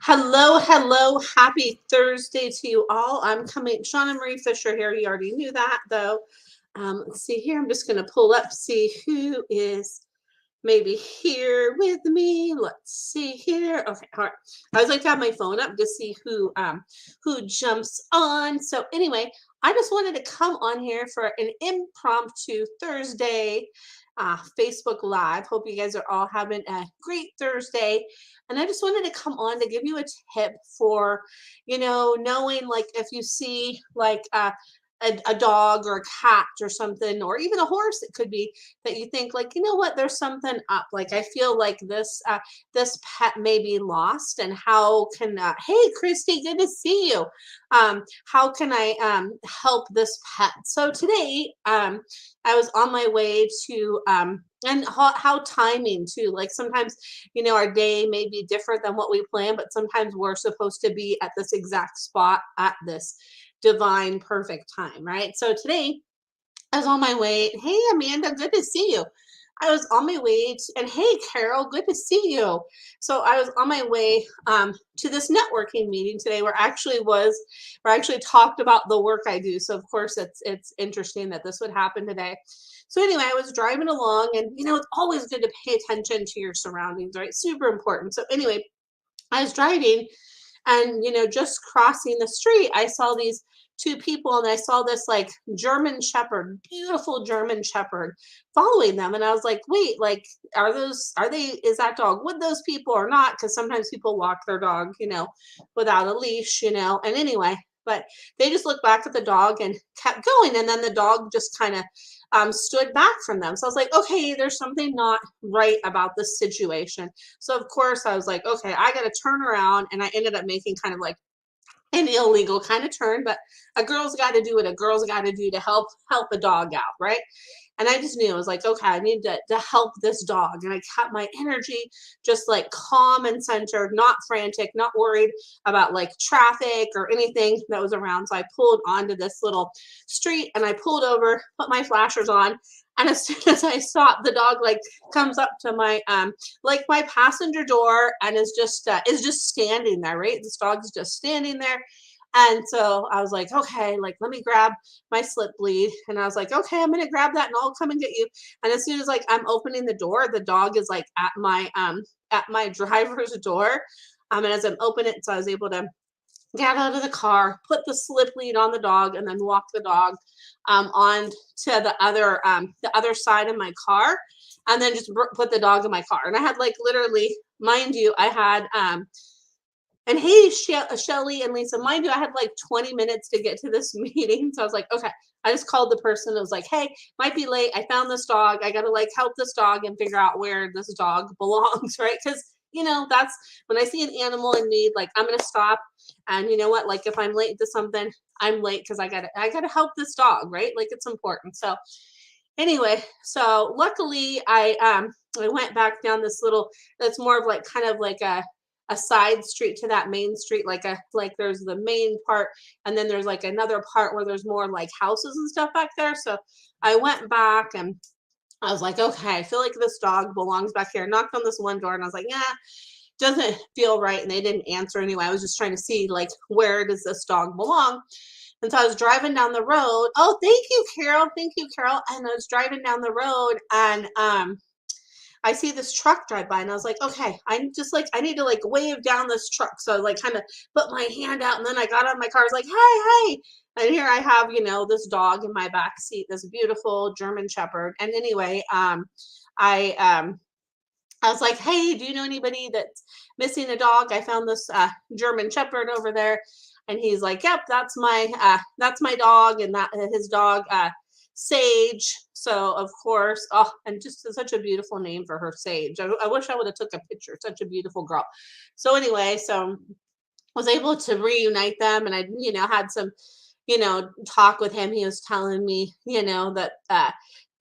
Hello, hello. Happy Thursday to you all. I'm coming, Shauna Marie Fisher here. You already knew that though. Let's see here. I'm just going to pull up, see who is maybe here with me. Let's see here. Okay, all right. I always like to have my phone up to see who jumps on. So anyway, I just wanted to come on here for an impromptu Thursday Facebook Live. Hope you guys are all having a great Thursday. And I just wanted to come on to give you a tip for, knowing like if you see like a dog or a cat or something, or even a horse, it could be that you think like, you know what, there's something up. Like I feel like this pet may be lost, and how can hey Christy, good to see you. How can I help this pet? So today I was on my way to and how timing too, like sometimes our day may be different than what we plan, but sometimes we're supposed to be at this exact spot at this divine perfect time, right? So today I was on my way. Hey Amanda, good to see you. I was on my way and hey Carol, good to see you. So I was on my way to this networking meeting today where I actually talked about the work I do. So of course it's interesting that this would happen today. So anyway, I was driving along, and it's always good to pay attention to your surroundings, right? Super important. So anyway, I was driving, and just crossing the street, I saw these two people, and I saw this like German shepherd, beautiful German shepherd, following them. And I was like, wait, like, is that dog with those people or not? Because sometimes people walk their dog without a leash. And anyway, but they just looked back at the dog and kept going, and then the dog just kind of stood back from them. So I was like, okay, there's something not right about this situation. So of course I was like, okay, I got to turn around, and I ended up making kind of like an illegal kind of turn, but a girl's got to do what a girl's got to do to help a dog out, right? And I just knew, I was like, okay, I need to help this dog. And I kept my energy just like calm and centered, not frantic, not worried about like traffic or anything that was around. So I pulled onto this little street, and I pulled over, put my flashers on. And as soon as I stopped, the dog like comes up to my like my passenger door, and is just standing there, right? This dog's just standing there. And so I was like, okay, like let me grab my slip bleed. And I was like, okay, I'm gonna grab that and I'll come and get you. And as soon as like I'm opening the door, the dog is like at my driver's door. And as I'm opening it, so I was able to get out of the car, put the slip lead on the dog, and then walk the dog on to the other side of my car, and then just put the dog in my car. And I had like literally, mind you, I had and hey, Shelly and Lisa, mind you, I had like 20 minutes to get to this meeting. So I was like, okay. I just called the person. I was like, hey, might be late. I found this dog. I got to like help this dog and figure out where this dog belongs, right? Because, that's when I see an animal in need, like I'm going to stop. And you know what? Like if I'm late to something, I'm late because I got to help this dog, right? Like it's important. So anyway, so luckily I went back down this little, that's more of like kind of like a side street to that main street, like there's the main part, and then there's like another part where there's more like houses and stuff back there. So I went back, and I was like, okay, I feel like this dog belongs back here. I knocked on this one door, and I was like, yeah, doesn't feel right. And they didn't answer anyway. I was just trying to see like, where does this dog belong? And so I was driving down the road. Oh, thank you, Carol. Thank you, Carol. And I was driving down the road, and I see this truck drive by, and I was like, okay, I'm just like, I need to like wave down this truck. So I like kind of put my hand out, and then I got on my car. I was like, hey, hey. And here I have, this dog in my back seat, this beautiful German Shepherd. And anyway, I I was like, hey, do you know anybody that's missing a dog? I found this German Shepherd over there. And he's like, yep, that's my dog, and that his dog Sage. So of course, oh, and just such a beautiful name for her, Sage. I wish I would have took a picture. Such a beautiful girl. So anyway, so was able to reunite them, and I had some talk with him. He was telling me that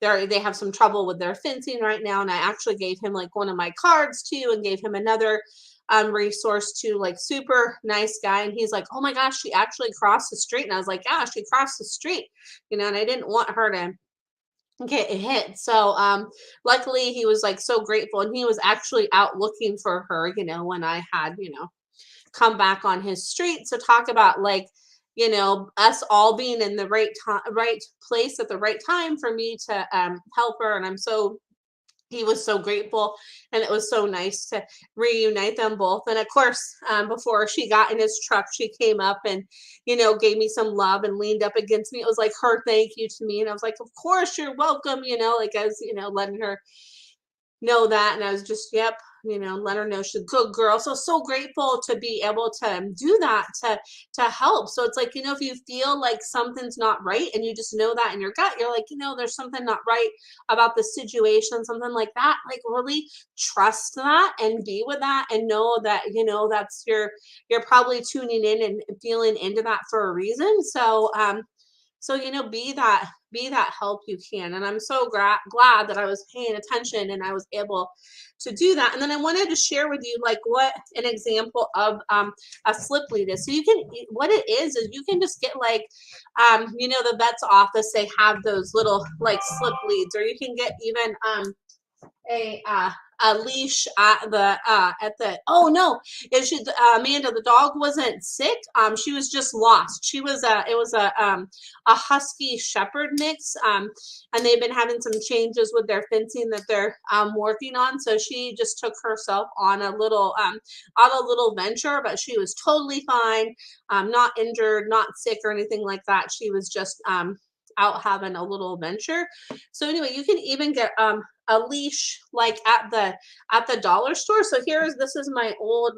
they have some trouble with their fencing right now, and I actually gave him like one of my cards too, and gave him another resource to, like, super nice guy. And he's like, oh my gosh, she actually crossed the street. And I was like, yeah, she crossed the street, and I didn't want her to get hit. So luckily he was like so grateful, and he was actually out looking for her when I had come back on his street. So talk about like, us all being in the right place at the right time for me to help her. And he was so grateful, and it was so nice to reunite them both. And of course, before she got in his truck, she came up and gave me some love and leaned up against me. It was like her thank you to me, and I was like, of course you're welcome, like as letting her know that. And I was just, yep, let her know she's a good girl. So grateful to be able to do that, to help. So it's like, if you feel like something's not right and you just know that in your gut, you're like, there's something not right about the situation, something like that, like really trust that and be with that and know that, that's you're probably tuning in and feeling into that for a reason. So be that help you can. And I'm so glad that I was paying attention and I was able to do that. And then I wanted to share with you like what an example of a slip lead is. So you can, what it is you can just get like the vet's office, they have those little like slip leads, or you can get even a leash at the oh no, it should Amanda, the dog wasn't sick, she was just lost. She was it was a husky shepherd mix, and they've been having some changes with their fencing that they're working on, so she just took herself on a little venture, but she was totally fine, not injured, not sick or anything like that. She was just out having a little venture. So anyway, you can even get a leash like at the dollar store. So this is my old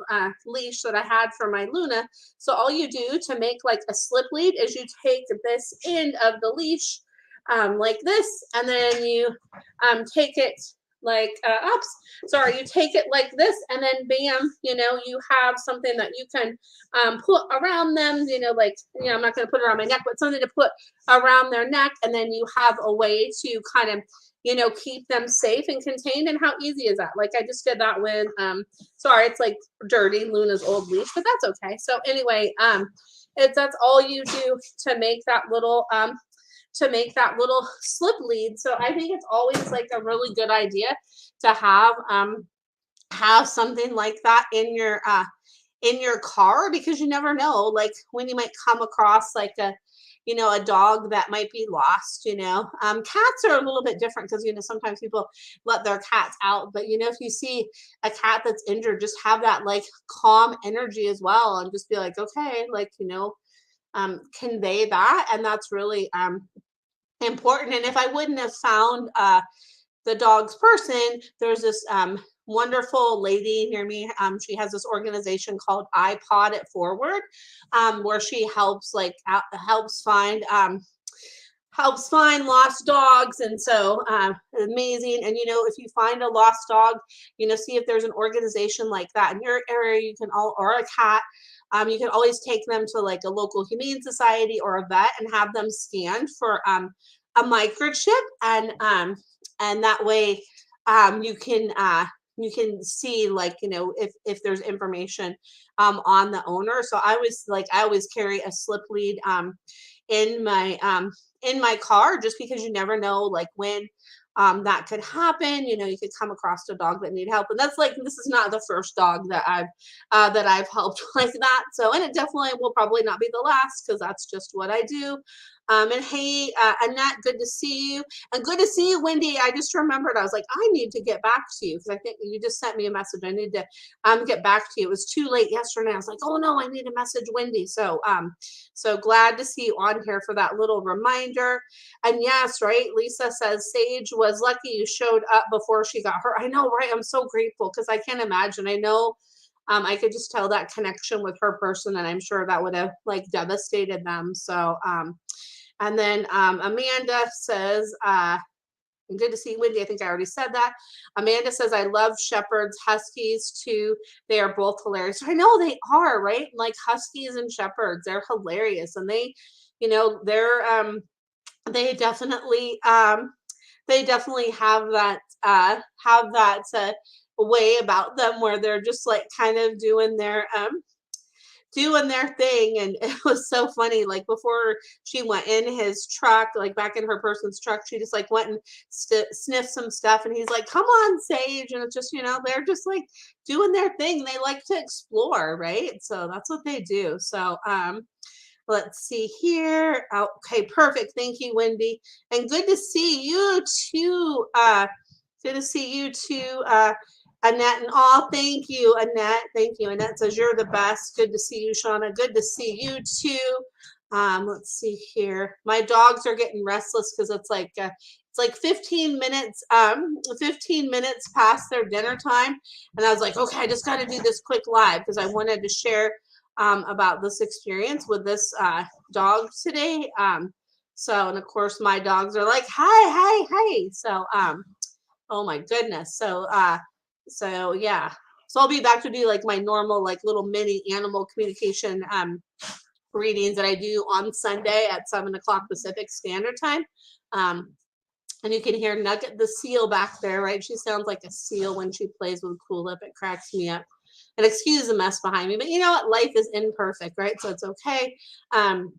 leash that I had for my Luna. So all you do to make like a slip lead is you take this end of the leash like this, and then you take it like you take it like this, and then bam, you have something that you can put around them, like, I'm not going to put it around my neck, but something to put around their neck, and then you have a way to kind of keep them safe and contained. And how easy is that? Like I just did that with sorry, it's like dirty Luna's old leash, but that's okay. So anyway, that's all you do to make that little slip lead. So I think it's always like a really good idea to have something like that in your car, because you never know, like when you might come across like a dog that might be lost. Cats are a little bit different because sometimes people let their cats out, but if you see a cat that's injured, just have that like calm energy as well, and just be like, okay, like convey that. And that's really important. And if I wouldn't have found the dog's person, there's this wonderful lady near me. She has this organization called iPod It Forward, where she helps find lost dogs. And so amazing. And if you find a lost dog, see if there's an organization like that in your area. You can or a cat. You can always take them to like a local humane society or a vet and have them scanned for a microchip, and that way you can see like if there's information on the owner. So I always carry a slip lead in my car, just because you never know like when that could happen. You could come across a dog that need help, and that's like, this is not the first dog that I've helped like that. So, and it definitely will probably not be the last, because that's just what I do. And hey, Annette, good to see you. And good to see you, Wendy. I just remembered, I was like, I need to get back to you, because I think you just sent me a message. I need to get back to you. It was too late yesterday. I was like, oh no, I need to message Wendy. So glad to see you on here for that little reminder. And yes, right, Lisa says Sage was lucky you showed up before she got hurt. I know, right? I'm so grateful, because I can't imagine. I know I could just tell that connection with her person, and I'm sure that would have like devastated them. So and then Amanda says, good to see Wendy. I think I already said that. Amanda says, I love Shepherds, Huskies too. They are both hilarious. I know they are, right? Like Huskies and Shepherds, they're hilarious. And they definitely have that way about them, where they're just like kind of doing doing their thing. And it was so funny. Like before she went in his truck, like back in her person's truck, she just like went and sniffed some stuff. And he's like, come on, Sage. And it's just, they're just like doing their thing. They like to explore, right? So that's what they do. So, let's see here. Okay, perfect. Thank you, Wendy. And good to see you too. Good to see you too, Annette. And all, thank you, Annette. Thank you. Annette says you're the best. Good to see you, Shauna. Good to see you too. Let's see here. My dogs are getting restless because it's like 15 minutes, 15 minutes past their dinner time. And I was like, okay, I just got to do this quick live because I wanted to share about this experience with this dog today. So, and of course, my dogs are like, hi, hi, hi. So, oh my goodness. So yeah. So I'll be back to do like my normal, like little mini animal communication readings that I do on Sunday at 7 o'clock Pacific Standard Time. And you can hear Nugget the seal back there, right? She sounds like a seal when she plays with Coolip. It cracks me up. And excuse the mess behind me, but you know what? Life is imperfect, right? So it's okay. And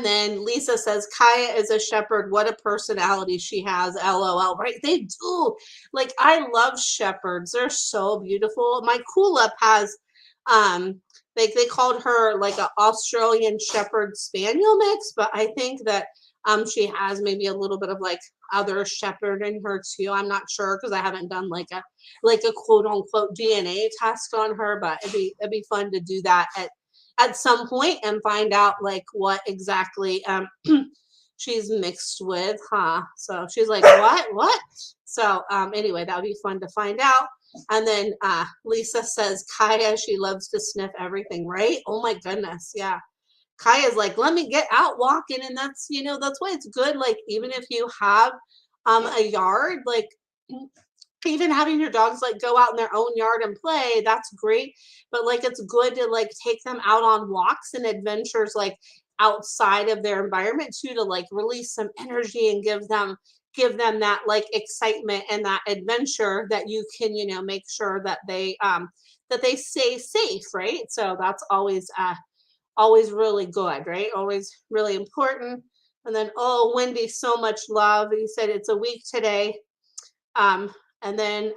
then Lisa says, Kaya is a shepherd. What a personality she has. LOL, right? They do. Like, I love shepherds. They're so beautiful. My Coolip has, like, they called her like an Australian Shepherd Spaniel mix, but I think that she has maybe a little bit of like other shepherd in her too. I'm not sure because I haven't done like a quote unquote DNA test on her, but it'd be fun to do that at some point and find out like what exactly she's mixed with, huh? So she's like, what? So anyway, that would be fun to find out. And then Lisa says, Kaya, she loves to sniff everything, right? Oh my goodness, yeah. Kaya's like, let me get out walking, and that's that's why it's good. Like even if you have a yard, like even having your dogs like go out in their own yard and play, that's great. But like it's good to like take them out on walks and adventures like outside of their environment too, to like release some energy and give them that like excitement and that adventure that you can make sure that they stay safe, right? So that's always really good, right? Always really important. And then, oh, Wendy, so much love. You said it's a week today. And then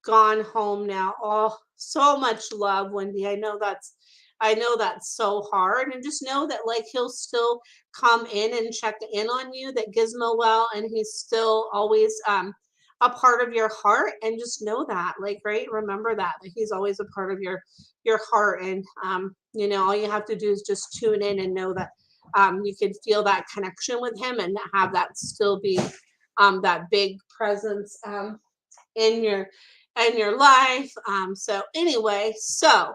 gone home now. Oh, so much love, Wendy. I know that's so hard. And just know that like he'll still come in and check in on you, that Gizmo well, and he's still always a part of your heart. And just know that, like, right, remember that he's always a part of your heart. And all you have to do is just tune in and know that you can feel that connection with him and have that still be that big presence in your life. So anyway, so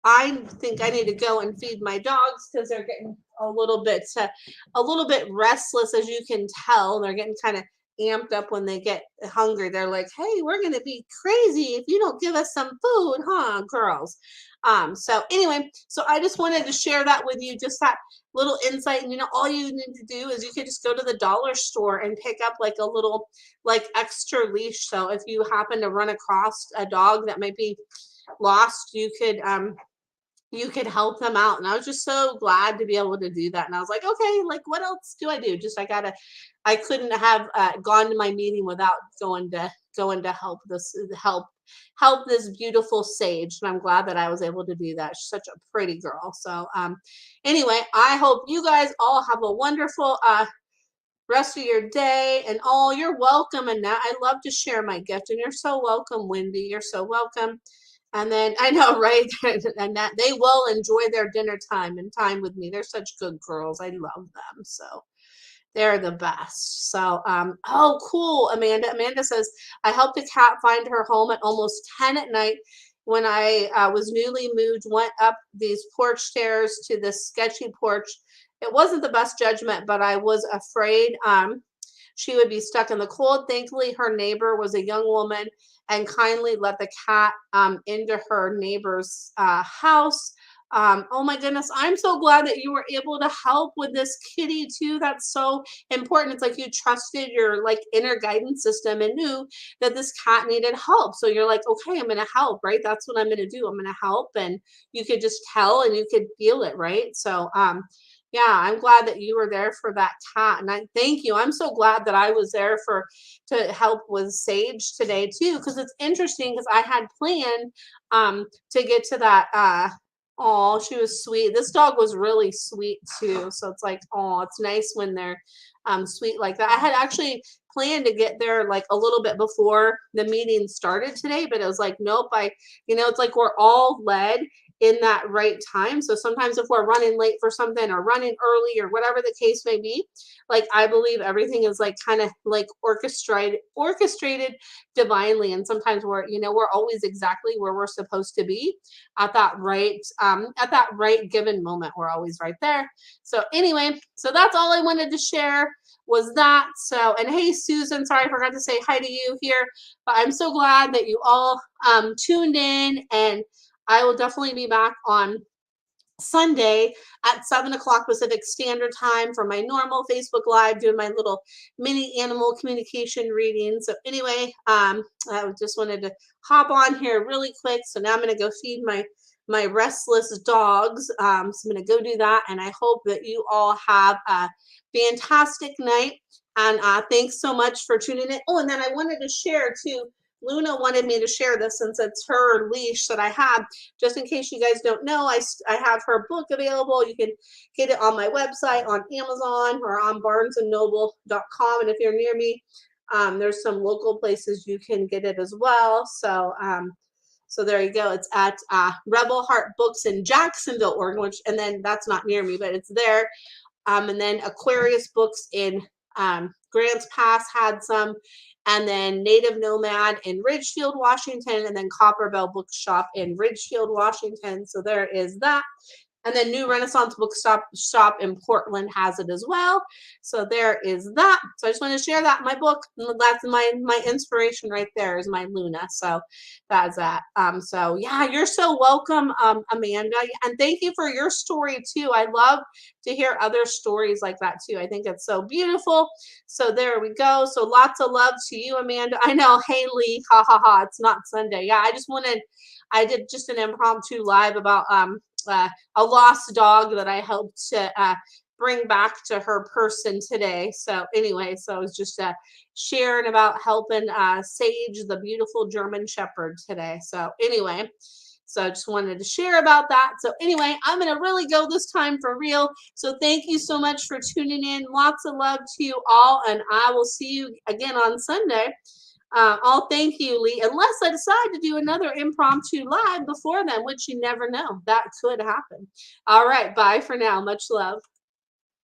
I think I need to go and feed my dogs because they're getting a little bit restless, as you can tell. They're getting kind of amped up when they get hungry. They're like, "Hey, we're gonna be crazy if you don't give us some food, huh, girls?" So anyway, so I just wanted to share that with you, just that little insight. And all you need to do is you could just go to the dollar store and pick up like a little like extra leash. So if you happen to run across a dog that might be lost, you could help them out. And I was just so glad to be able to do that. And I was like, okay, like what else do I do? Just I couldn't have gone to my meeting without going to help this beautiful Sage. And I'm glad that I was able to do that. She's such a pretty girl. So anyway, I hope you guys all have a wonderful rest of your day. And all, you're welcome. And I love to share my gift. And you're so welcome, Wendy. You're so welcome. And then I know, right? And that they will enjoy their dinner time and time with me. They're such good girls. I love them. So they're the best. So, oh, cool, Amanda. Amanda says, I helped a cat find her home at almost 10 at night when I was newly moved, went up these porch stairs to this sketchy porch. It wasn't the best judgment, but I was afraid she would be stuck in the cold. Thankfully, her neighbor was a young woman and kindly let the cat into her neighbor's house. Oh my goodness, I'm so glad that you were able to help with this kitty too. That's so important. It's like you trusted your like inner guidance system and knew that this cat needed help. So you're like, okay, I'm gonna help, right? That's what I'm gonna do. I'm gonna help. And you could just tell and you could feel it, right? So yeah, I'm glad that you were there for that cat. And I thank you. I'm so glad that I was there for to help with Sage today too, because it's interesting because I had planned to get to that oh, she was sweet. This dog was really sweet too. So it's like, oh, it's nice when they're sweet like that. I had actually planned to get there like a little bit before the meeting started today, but it was like, nope, it's like we're all led in that right time. So sometimes if we're running late for something or running early or whatever the case may be, like I believe everything is like kind of like orchestrated divinely. And sometimes we're always exactly where we're supposed to be at that right given moment. We're always right there. So anyway, so that's all I wanted to share was that. So, and hey Susan, sorry I forgot to say hi to you here, but I'm so glad that you all tuned in, and I will definitely be back on Sunday at 7 o'clock Pacific Standard Time for my normal Facebook Live, doing my little mini animal communication reading. So anyway, I just wanted to hop on here really quick. So now I'm going to go feed my restless dogs. So I'm going to go do that, and I hope that you all have a fantastic night. And thanks so much for tuning in. Oh, and then I wanted to share too. Luna wanted me to share this since it's her leash that I have. Just in case you guys don't know, I have her book available. You can get it on my website, on Amazon, or on barnesandnoble.com. And if you're near me, there's some local places you can get it as well. So there you go. It's at Rebel Heart Books in Jacksonville, Oregon, and then that's not near me, but it's there. And then Aquarius Books in Grants Pass had some, and then Native Nomad in Ridgefield, Washington, and then Copperbell Bookshop in Ridgefield, Washington. So there is that. And then New Renaissance Bookshop in Portland has it as well. So there is that. So I just want to share that in my book. That's my inspiration right there is my Luna. So that's that. So yeah, you're so welcome, Amanda. And thank you for your story too. I love to hear other stories like that too. I think it's so beautiful. So there we go. So lots of love to you, Amanda. I know, Haley, ha ha ha. It's not Sunday. Yeah, I did just an impromptu live about a lost dog that I helped to bring back to her person today. So anyway, so I was just sharing about helping Sage, the beautiful German Shepherd, today. So anyway, so I just wanted to share about that. So anyway, I'm going to really go this time for real. So thank you so much for tuning in. Lots of love to you all, and I will see you again on Sunday. I'll thank you, Lee, unless I decide to do another impromptu live before then, which you never know. That could happen. All right. Bye for now. Much love.